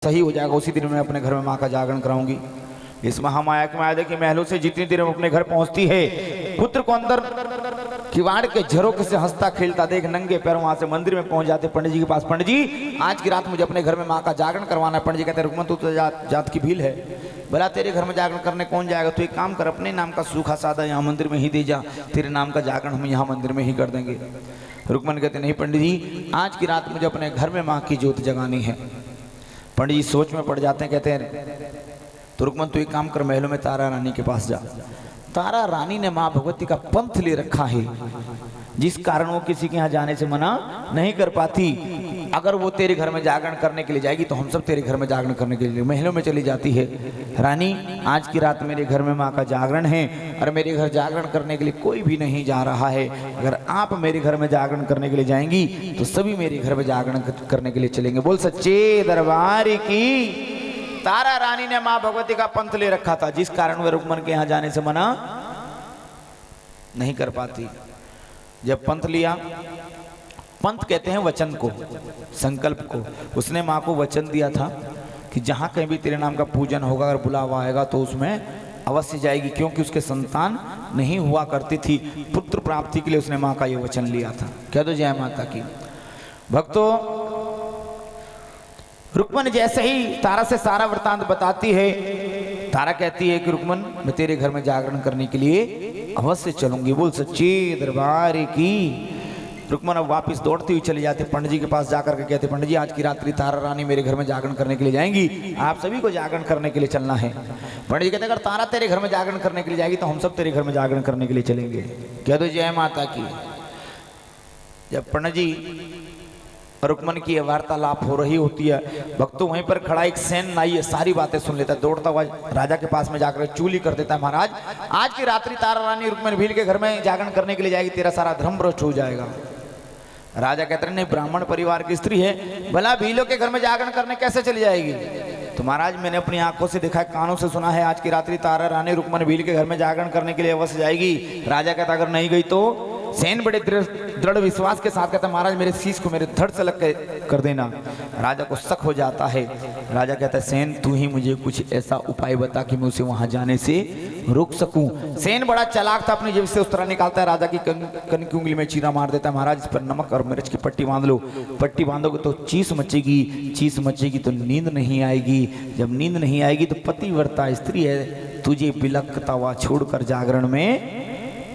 सही हो जाएगा उसी दिन मैं अपने घर में माँ का जागरण कराऊंगी। इस महामाया की माया देखिए महलों से जितनी देर में अपने घर पहुंचती है, पुत्र को अंदर किवाड़ के झरोखे से हंसता खेलता देख नंगे पैर वहां से मंदिर में पहुंच जाते पंडित जी के पास। पंडित जी आज की रात मुझे अपने घर में माँ का जागरण करवाना है। पंडित जी कहते रुकमन तू तो जात की भील है, भला तेरे घर में जागरण करने कौन जाएगा? तू एक काम कर, अपने नाम का सूखा सादा यहाँ मंदिर में ही दे जा, तेरे नाम का जागरण हम यहाँ मंदिर में ही कर देंगे। रुकमन कहते नहीं पंडित जी आज की रात मुझे अपने घर में माँ की ज्योत जगानी है। पंडित जी सोच में पड़ जाते हैं, कहते हैं तो रुकमन तू एक काम कर, महलों में तारा रानी के पास जा। तारा रानी ने माँ भगवती का पंथ ले रखा है, जिस कारण वो किसी के यहाँ जाने से मना नहीं कर पाती। अगर वो तेरे घर में जागरण करने के लिए जाएगी तो हम सब तेरे घर में जागरण करने के लिए महलों में चली जाती है। रानी आज की रात मेरे घर में माँ का जागरण है और मेरे घर जागरण करने के लिए कोई भी नहीं जा रहा है। अगर आप मेरे घर में जागरण करने के लिए जाएंगी तो सभी मेरे घर में जागरण करने के लिए चलेंगे। बोल सच्चे दरबार की। तारा रानी ने माँ भगवती का पंथ ले रखा था, जिस कारण वह रुकमन के यहाँ जाने से मना नहीं कर पाती। जब पंथ लिया, पंथ कहते हैं वचन को, संकल्प को। उसने माँ को वचन दिया था कि जहां कहीं भी तेरे नाम का पूजन होगा, अगर बुलावा आएगा तो उसमें अवश्य जाएगी, क्योंकि उसके संतान नहीं हुआ करती थी। पुत्र प्राप्ति के लिए उसने माँ का ये वचन लिया था। कह दो जय माता की। भक्तों रुकमन जैसे ही तारा से सारा वृतांत बताती है, तारा कहती है कि रुकमन मैं तेरे घर में जागरण करने के लिए अवश्य चलूंगी। बोल सच्चे दरबार की। रुकमन अब वापस दौड़ती हुई चली जाती पंडित जी के पास, जाकर के कहते पंडित जी आज की रात्रि तारा रानी मेरे घर में जागरण करने के लिए जाएंगी, आप सभी को जागरण करने के लिए चलना है। पंडित जी कहते अगर तारा तेरे घर में जागरण करने के लिए जाएगी तो हम सब तेरे घर में जागरण करने के लिए चलेंगे। कह दो जय माता की। जब पंडित जी रुकमन की वार्तालाप हो रही होती है, भक्तों वहीं पर खड़ा एक सेन नाई है, सारी बातें सुन लेता है। दौड़ता हुआ राजा के पास में जाकर चूली कर देता है, महाराज आज की रात्रि तारा रानी रुकमन भील के घर में जागरण करने के लिए जाएगी, तेरा सारा धर्म भ्रष्ट हो जाएगा। राजा कहते हैं नहीं ब्राह्मण परिवार की स्त्री है, भला भीलों के घर में जागरण करने कैसे चली जाएगी? तो महाराज मैंने अपनी आंखों से देखा, कानों से सुना है, आज की रात्रि तारा रानी रुकमन भील के घर में जागरण करने के लिए अवश्य जाएगी। राजा कहता अगर नहीं गई तो? सेन बड़े दृढ़ विश्वास के साथ कहता महाराज मेरे शीश को मेरे धड़ से लग कर देना। राजा को शक हो जाता है। राजा कहता है सेन तू ही मुझे कुछ ऐसा उपाय बता कि मैं उसे वहां जाने से रोक सकूं। सेन बड़ा चालाक था, अपनी जेब से उस तरह निकालता है, राजा की कन की उंगली में चीरा मार देता है। महाराज इस पर नमक और मिर्च की पट्टी बांध लो, पट्टी बांधोगे तो चीस मचेगी, चीस मचेगी तो नींद नहीं आएगी, जब नींद नहीं आएगी तो पतिव्रता स्त्री है, तुझे बिलखता हुआ छोड़कर जागरण में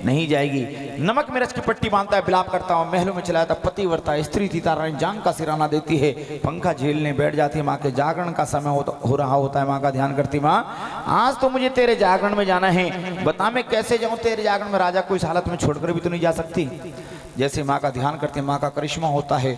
नहीं जाएगी। नमक मिर्च की पट्टी बांधता है, बिलाप करता हुआ महलों में चला जाता। पतिव्रता स्त्री थी, तारा रानी जांग का सिराना देती है, पंखा झेलने बैठ जाती है। माँ के जागरण का समय हो रहा होता है, माँ का ध्यान करती, माँ आज तो मुझे तेरे जागरण में जाना है, बता मैं कैसे जाऊं तेरे जागरण में? राजा को इस हालत में छोड़कर भी तो नहीं जा सकती। जैसे माँ का ध्यान करती है, माँ का करिश्मा होता है,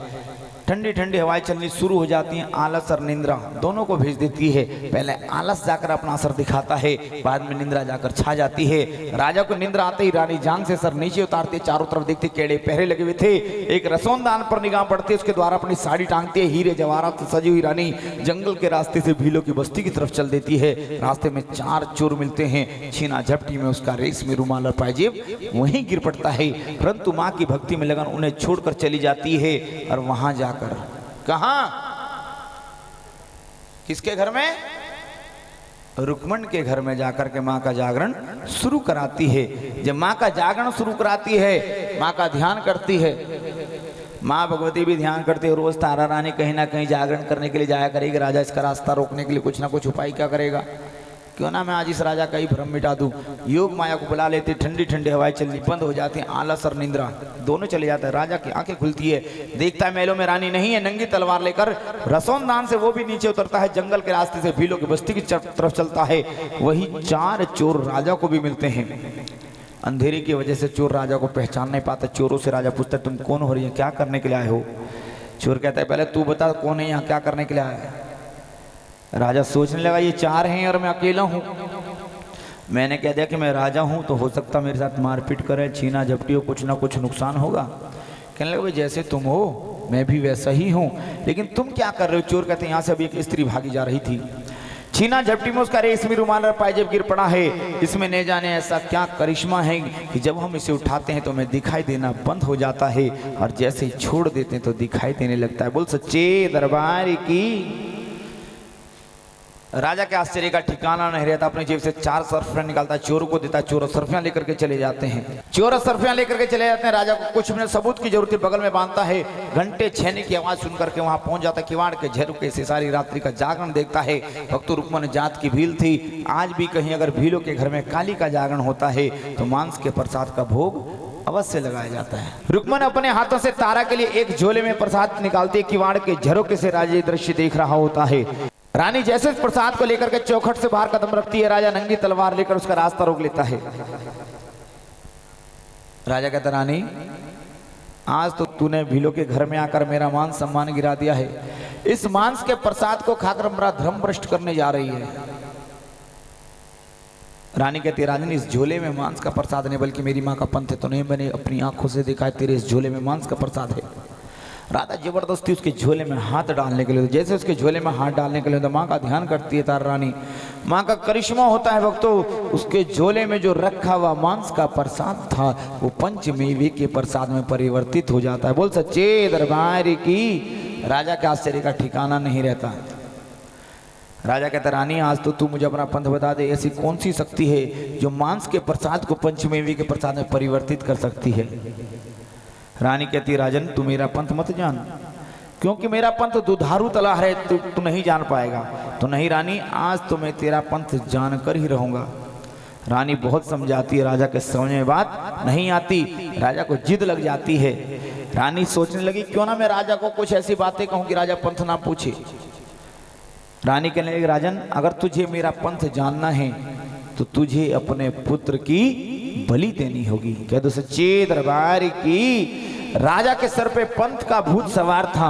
ठंडी ठंडी हवाएं चलनी शुरू हो जाती हैं, आलस और निंद्रा दोनों को भेज देती है। पहले आलस जाकर अपना असर दिखाता है, बाद में निंद्रा जाकर छा जाती है। राजा को निंद्रा आते ही रानी जांग से सर नीचे उतारती, चारों तरफ देखती, केड़े पहरे लगे हुए थे। एक रसोनदान पर निगाह पड़ती है, उसके द्वारा अपनी साड़ी टांगती है। हीरे जवाहरात से सजी हुई रानी जंगल के रास्ते से भीलों की बस्ती की तरफ चल देती है। रास्ते में 4 चोर मिलते हैं, छीना झपटी में उसका रेशमी रुमाल और पायजेब वहीं गिर पड़ता है, परंतु माँ की भक्ति में लगन उन्हें छोड़कर चली जाती है। और वहां जाकर कहां? किसके घर में? रुकमन के घर में जाकर के मां का जागरण शुरू कराती है। जब मां का जागरण शुरू कराती है, मां का ध्यान करती है, मां भगवती भी ध्यान करती है। रोज तारा रानी कहीं ना कहीं जागरण करने के लिए जाया करेगी। राजा इसका रास्ता रोकने के लिए कुछ ना कुछ उपाय क्या करेगा? क्यों ना मैं आज इस राजा का ही भ्रम मिटा दूं। योग माया को बुला लेते, ठंडी ठंडी हवाएं चलनी बंद हो जाती हैं, आलस और निंद्रा दोनों चले जाते हैं। राजा की आंखें खुलती है, देखता है महलों में रानी नहीं है, नंगी तलवार लेकर रसोनदान से वो भी नीचे उतरता है, जंगल के रास्ते से भीलों की बस्ती की तरफ चलता है। वही 4 चोर राजा को भी मिलते हैं। अंधेरे की वजह से चोर राजा को पहचान नहीं पाते। चोरों से राजा पूछता है तुम कौन हो रही है, क्या करने के लिए आए हो? चोर कहता है पहले तू बता कौन है, यहाँ क्या करने के लिए आया है? राजा सोचने लगा ये 4 हैं और मैं अकेला हूं। मैंने कह दिया कि मैं राजा हूं तो हो सकता मेरे साथ मारपीट करे, छीना झपटी हो, कुछ ना कुछ नुकसान होगा। कहने लगे जैसे तुम हो मैं भी वैसा ही हूं, लेकिन तुम क्या कर रहे हो? चोर कहते हैं यहाँ से अभी एक स्त्री भागी जा रही थी, छीना झपटी में उसका रेशमी रुमाल और पायजेब गिर पड़ा है। इसमें न जाने ऐसा क्या करिश्मा है कि जब हम इसे उठाते हैं तो हमें दिखाई देना बंद हो जाता है और जैसे ही छोड़ देते हैं तो दिखाई देने लगता है। बोल सच्चे दरबार की। राजा के आश्चर्य का ठिकाना नहीं रहता, अपनी जेब से 4 सरफियां निकालता है, चोरों को देता है, चोर सरफियां लेकर के चले जाते हैं। चोर सरफियां लेकर के चले जाते हैं। राजा को कुछ मिनट सबूत की जरूरत है, बगल में बांधता है। घंटे छेने की आवाज सुनकर के वहां पहुंच जाता है। किवाड़ के झरोखे से सारी रात्रि का जागरण देखता है। भक्तों, रुक्मन जात की भील थी। आज भी कहीं अगर भीलों के घर में काली का जागरण होता है तो मांस के प्रसाद का भोग अवश्य लगाया जाता है। रुक्मन अपने हाथों से तारा के लिए एक झोले में प्रसाद निकालती है। किवाड़ के झरोखे से राजा ये दृश्य देख रहा होता है। रानी जैसे इस प्रसाद को लेकर के चौखट से बाहर कदम रखती है, राजा नंगी तलवार लेकर उसका रास्ता रोक लेता है। राजा कहता, रानी आज तो तूने भीलों के घर में आकर मेरा मान सम्मान गिरा दिया है। इस मांस के प्रसाद को खाकर मेरा धर्म भ्रष्ट करने जा रही है। रानी कहती है, राजन इस झोले में मांस का प्रसाद नहीं बल्कि मेरी माँ का पंथ है। तो नहीं, मैंने अपनी आंखों से देखा है तेरे इस झोले में मांस का प्रसाद है। राधा जबरदस्ती उसके झोले में हाथ डालने के लिए, जैसे उसके झोले में हाथ डालने के लिए तो माँ का ध्यान करती है तारा रानी। माँ का करिश्मा होता है भक्तों। उसके झोले में जो रखा हुआ मांस का प्रसाद था वो पंचमेवे के प्रसाद में परिवर्तित हो जाता है। बोल सच्चे दरबार की। राजा के आश्चर्य का ठिकाना नहीं रहता। राजा कहता, रानी आज तो तू मुझे अपना पंथ बता दे, ऐसी कौन सी शक्ति है जो मांस के प्रसाद को पंचमेवे के प्रसाद में परिवर्तित कर सकती है। रानी कहती, राजन तू मेरा पंथ मत जान, क्योंकि मेरा पंथ दुधारू तलवार है, तू नहीं जान पाएगा। तो नहीं रानी, आज तो मैं तेरा पंथ जान कर ही रहूंगा। रानी बहुत समझाती है, राजा के समझ में बात नहीं आती। राजा को जिद लग जाती है। रानी सोचने लगी क्यों ना मैं राजा को कुछ ऐसी बातें कहूं कि राजा पंथ ना पूछे। रानी कहने लगी, राजन अगर तुझे मेरा पंथ जानना है तो तुझे अपने पुत्र की बलि देनी होगी। कह दो सच्चे दरबार की। राजा के सर पे पंथ का भूत सवार था।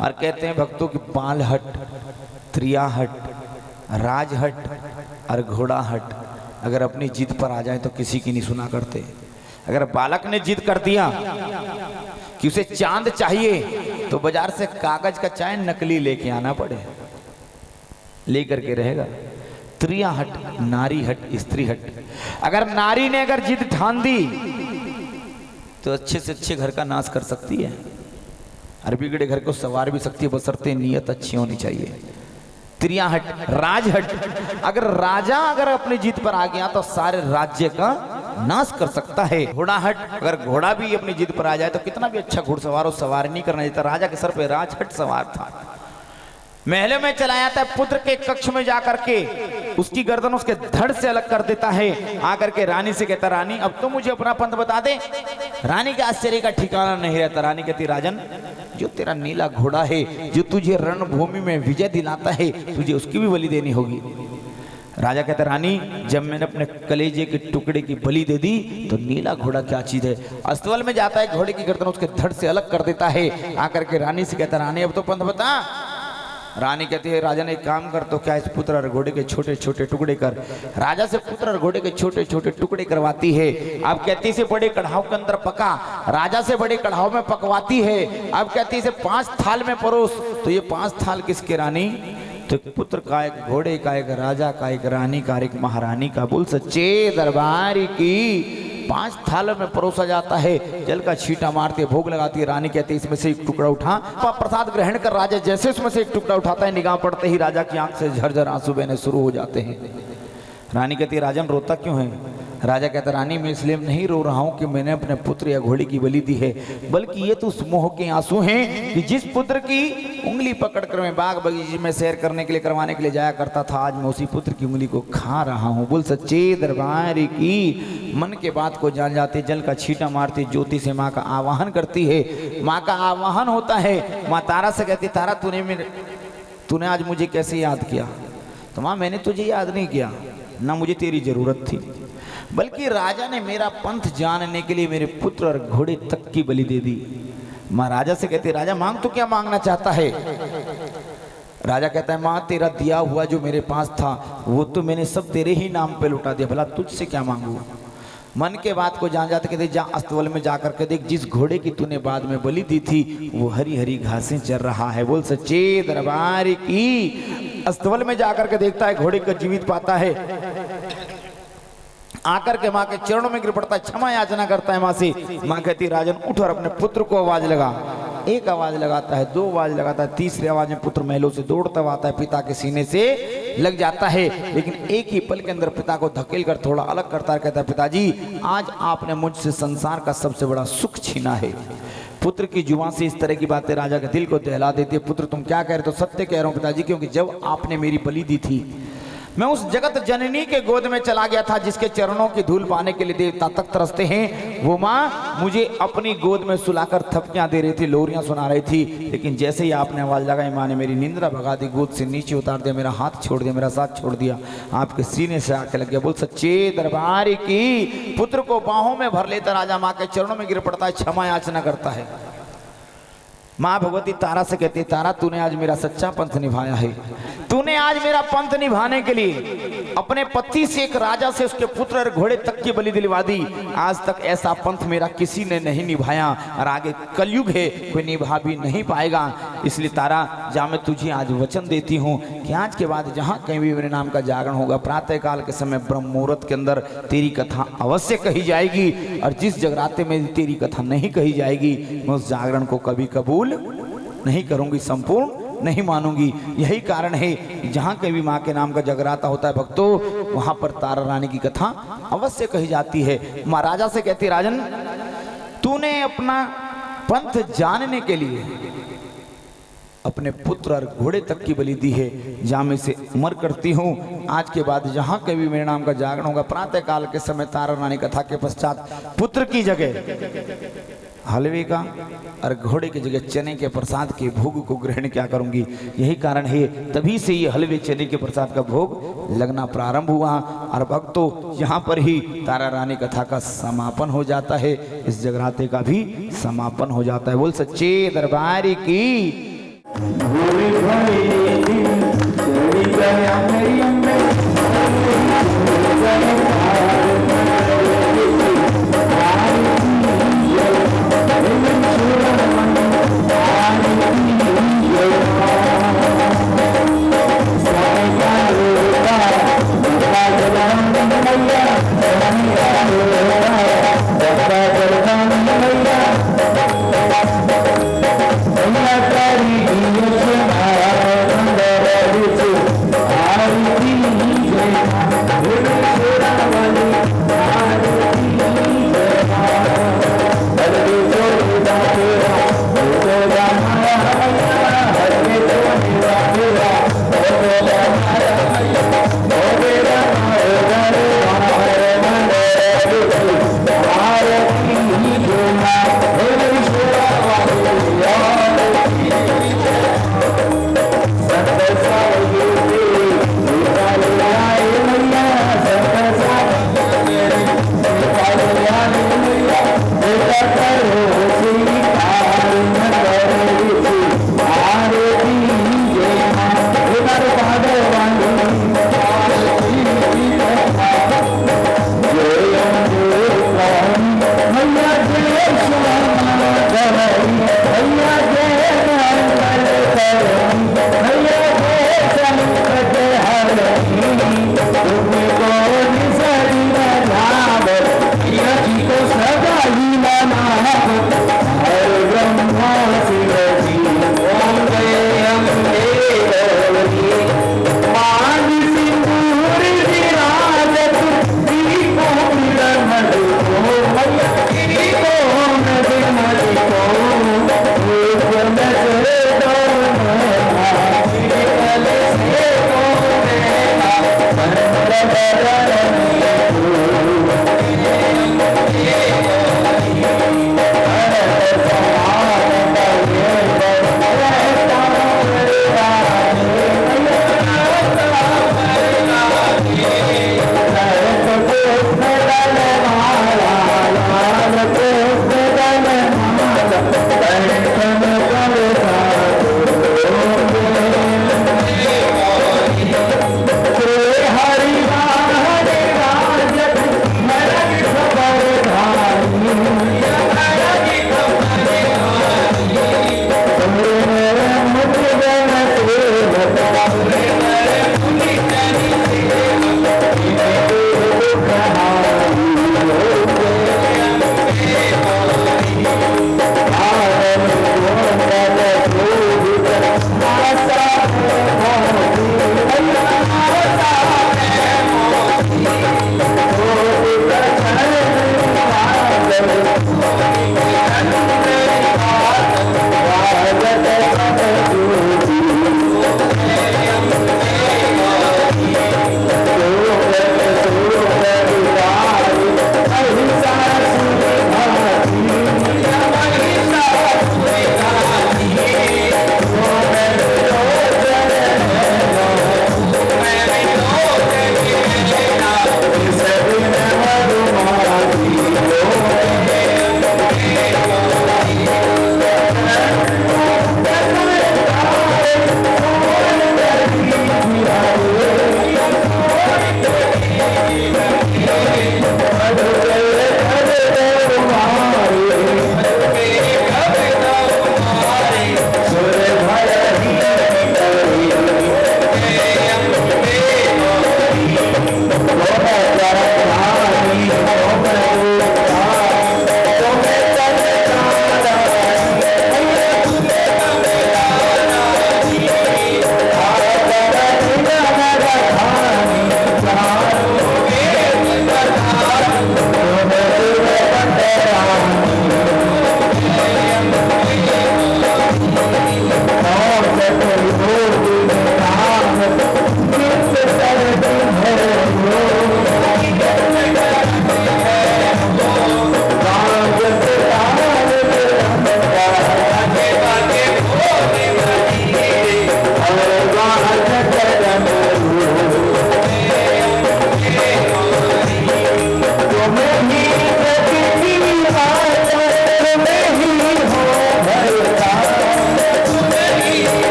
और कहते हैं भक्तों की बालहट, त्रियाहट, राजहट और घोड़ाहट अगर अपनी जिद पर आ जाए तो किसी की नहीं सुना करते। अगर बालक ने जिद कर दिया कि उसे चांद चाहिए तो बाजार से कागज का चाय नकली लेके आना पड़े, लेकर के रहेगा। त्रिया हट, नारी हट, स्त्री हट। अगर नारी ने अगर जिद ठान दी तो अच्छे से अच्छे घर का नाश कर सकती है और बिगड़े घर को सवार भी सकती है, बशर्ते नियत अच्छी होनी चाहिए। त्रिया हट, राज हट। अगर राजा अगर अपनी जिद पर आ गया तो सारे राज्य का नाश कर सकता है। घोड़ा हट, अगर घोड़ा भी अपनी जिद पर आ जाए तो कितना भी अच्छा घुड़सवार हो, सवार नहीं करना चाहिए। राजा के सर पे राजहट सवार था। महलों में चला जाता है, पुत्र के कक्ष में जाकर के उसकी गर्दन उसके धड़ से अलग कर देता है। आकर के रानी से कहता, रानी अब तो मुझे अपना पंथ बता दे। रानी के आश्चर्य का ठिकाना नहीं रहता। रानी कहती, राजन जो तेरा नीला घोड़ा है जो तुझे रणभूमि में विजय दिलाता है तुझे उसकी भी बलि देनी होगी। राजा कहता, रानी जब मैंने अपने कलेजे के टुकड़े की बलि दे दी तो नीला घोड़ा क्या चीज है। अस्तबल में जाता है, घोड़े की गर्दन उसके धड़ से अलग कर देता है। आकर के रानी से कहता, रानी अब तो पंथ बता। रानी कहती है, राजा ने एक काम कर, तो क्या इस पुत्र और घोड़े के छोटे छोटे टुकड़े कर। राजा से पुत्र और घोड़े के छोटे छोटे टुकड़े करवाती है। अब कहती से बड़े कढ़ाव के अंदर पका, राजा से बड़े कढ़ाव में पकवाती है। अब कहती से 5 थाल में परोस। तो ये 5 थाल किसके रानी? तो एक पुत्र का, एक घोड़े का, एक राजा का, एक रानी का, एक महारानी का। बोल सच्चे दरबार की। 5 थालों में परोसा जाता है। जल का छींटा मारती है, भोग लगाती है। रानी कहती है, इसमें से एक टुकड़ा उठा। प्रसाद ग्रहण कर राजा जैसे उसमें से एक टुकड़ा उठाता है, निगाह पड़ते ही राजा की आंख से झरझर आंसू बहने शुरू हो जाते हैं। रानी कहती है, राजन रोता क्यों है? राजा कहता, रानी मैं इसलिए नहीं रो रहा हूं कि मैंने अपने पुत्र या घोड़े की बलि दी है, बल्कि ये तो उस मोह के आंसू हैं कि जिस पुत्र की उंगली पकड़कर मैं बाग बगीचे में सैर करने के लिए करवाने के लिए जाया करता था, आज मैं उसी पुत्र की उंगली को खा रहा हूं। बोल सच्चे दरबार की। मन के बात को जान जाते, जल का छींटा मारती, ज्योति से माँ का आवाहन करती है। माँ का आवाहन होता है। माँ तारा से कहती, तारा तूने आज मुझे कैसे याद किया? तो माँ मैंने तुझे याद नहीं किया, ना मुझे तेरी जरूरत थी, बल्कि राजा ने मेरा पंथ जानने के लिए मेरे पुत्र और घोड़े तक की बलि दे दी। माँ राजा से कहती, राजा मांग तो क्या मांगना चाहता है? राजा कहता है, माँ तेरा दिया हुआ जो मेरे पास था वो तो मैंने सब तेरे ही नाम पे लुटा दिया, भला तुझसे क्या मांगू? मन के बात को जान जाते, कहते जा अस्तबल में जाकर के देख, जिस घोड़े की तूने बाद में बलि दी थी वो हरी हरी घासें चर रहा है। बोल सच्चे दरबार की। अस्तबल में जाकर के देखता है, घोड़े को जीवित पाता है। आकर के माँ के चरणों में गिर पड़ता है, क्षमा याचना करता है माँ से। माँ कहती, राजन उठ और अपने पुत्र को आवाज लगा। एक आवाज लगाता है, 2 आवाज लगाता है, तीसरी आवाज में पुत्र महलों से दौड़ता हुआ आता है, पिता के सीने से लग जाता है, लेकिन एक ही पल के अंदर पिता को धकेल कर थोड़ा अलग करता है, कहता है पिताजी आज आपने मुझसे संसार का सबसे बड़ा सुख छीना है। पुत्र की जुबान से इस तरह की बातें राजा के दिल को दहला देती है। पुत्र तुम क्या कह रहे हो? तो सत्य कह रहा हूं पिताजी, क्योंकि जब आपने मेरी बलि दी थी मैं उस जगत जननी के गोद में चला गया था जिसके चरणों की धूल पाने के लिए देवता तक तरसते हैं। वो माँ मुझे अपनी गोद में सुलाकर थपकियां दे रही थी, लोरियां सुना रही थी, लेकिन जैसे ही आपने आवाज लगाई माँ ने मेरी निंद्रा भगा दी, गोद से नीचे उतार दिया, मेरा हाथ छोड़ दिया, मेरा साथ छोड़ दिया, आपके सीने से आके लग गया। बोल सच्चे दरबार की। पुत्र को बाहों में भर लेता राजा माँ के चरणों में गिर पड़ता है, क्षमा याचना करता है। माँ भगवती तारा से कहती है तारा तूने आज मेरा सच्चा पंथ निभाया है, तूने आज मेरा पंथ निभाने के लिए अपने पति से, एक राजा से, उसके पुत्र और घोड़े तक की बलि दिलवा दी। आज तक ऐसा पंथ मेरा किसी ने नहीं निभाया और आगे कलयुग है कोई निभा भी नहीं पाएगा। इसलिए तारा जा मैं तुझे आज वचन देती हूँ कि आज के बाद जहाँ कहीं भी मेरे नाम का जागरण होगा प्रातः काल के समय ब्रह्म मुहूर्त के अंदर तेरी कथा अवश्य कही जाएगी, और जिस जगराते में तेरी कथा नहीं कही जाएगी मैं उस जागरण को कभी कबूल नहीं करूंगी, संपूर्ण नहीं मानूंगी। यही कारण है जहां कहीं भी माँ के नाम का जगराता होता है भक्तों, वहां पर तारा रानी की कथा अवश्य कही जाती है। महाराजा से कहती राजन तूने अपना पंथ जानने के लिए अपने पुत्र और घोड़े तक की बलि दी है, जहां मैं से उमर करती हूँ आज के बाद जहां कभी मेरे नाम का जागरण होगा प्रातः काल के समय तारा रानी कथा के पश्चात पुत्र की जगह हलवे का और घोड़े की जगह चने के प्रसाद के भोग को ग्रहण क्या करूंगी। यही कारण है तभी से ये हलवे चने के प्रसाद का भोग लगना प्रारंभ हुआ, और भक्तों यहाँ पर ही तारा रानी कथा का समापन हो जाता है, इस जगराते का भी समापन हो जाता है। बोल सच्चे दरबार की। Thank you.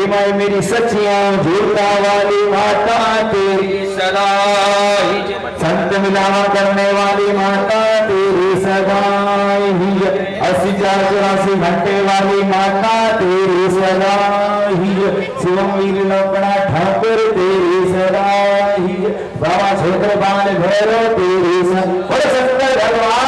हे माए मेरी सच्चियां झूठा वाली माता तेरी सदा ही जय। संत मिलावा करने वाली माता तेरी सदा ही जय। 80-84 घंटे वाली माता तेरी सदा ही जय। शिवम वीर लोकड़ा ठाकुर तेरी सदा ही जय। बाबा क्षेत्र बाण भैरव तेरी सदा। बोले शंकर भगवान